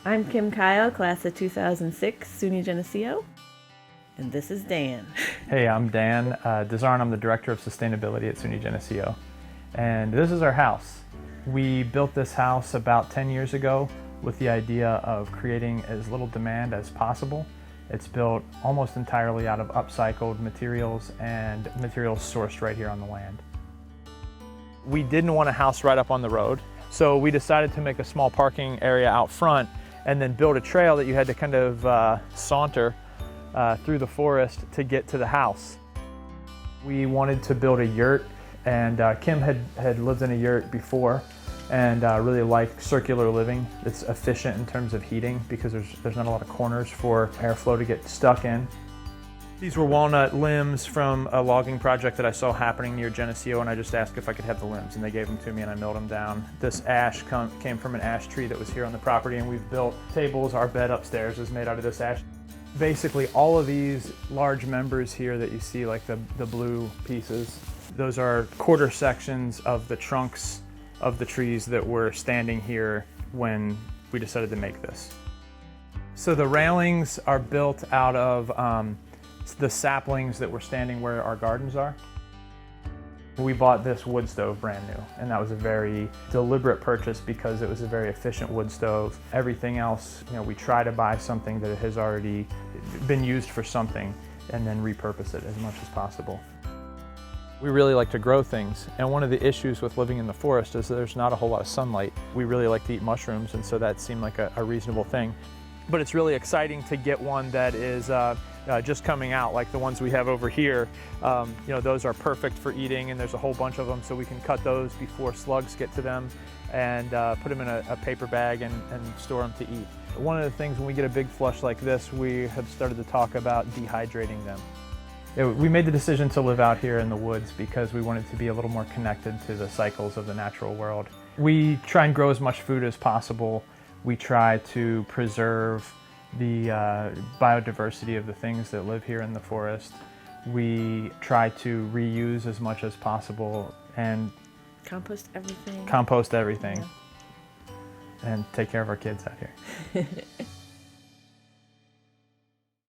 I'm Kim Keil, class of 2006, SUNY Geneseo, and this is Dan. Hey, I'm Dan DeZarn. I'm the Director of Sustainability at SUNY Geneseo, and this is our house. We built this house about 10 years ago with the idea of creating as little demand as possible. It's built almost entirely out of upcycled materials and materials sourced right here on the land. We didn't want a house right up on the road, so we decided to make a small parking area out front and then build a trail that you had to kind of saunter through the forest to get to the house. We wanted to build a yurt, and Kim had lived in a yurt before and really liked circular living. It's efficient in terms of heating because there's not a lot of corners for airflow to get stuck in. These were walnut limbs from a logging project that I saw happening near Geneseo, and I just asked if I could have the limbs, and they gave them to me and I milled them down. This ash came from an ash tree that was here on the property, and we've built tables. Our bed upstairs is made out of this ash. Basically, all of these large members here that you see, like the blue pieces, those are quarter sections of the trunks of the trees that were standing here when we decided to make this. So the railings are built out of the saplings that were standing where our gardens are. We bought this wood stove brand new, and that was a very deliberate purchase because it was a very efficient wood stove. Everything else, we try to buy something that has already been used for something and then repurpose it as much as possible. We really like to grow things, and one of the issues with living in the forest is that there's not a whole lot of sunlight. We really like to eat mushrooms, and so that seemed like a reasonable thing. But it's really exciting to get one that is just coming out, like the ones we have over here. Those are perfect for eating, and there's a whole bunch of them, so we can cut those before slugs get to them and put them in a paper bag and store them to eat. One of the things when we get a big flush like this, we have started to talk about dehydrating them. We made the decision to live out here in the woods because we wanted to be a little more connected to the cycles of the natural world. We try and grow as much food as possible. We try to preserve the biodiversity of the things that live here in the forest. We try to reuse as much as possible and Compost everything. Compost everything. Yeah. And take care of our kids out here.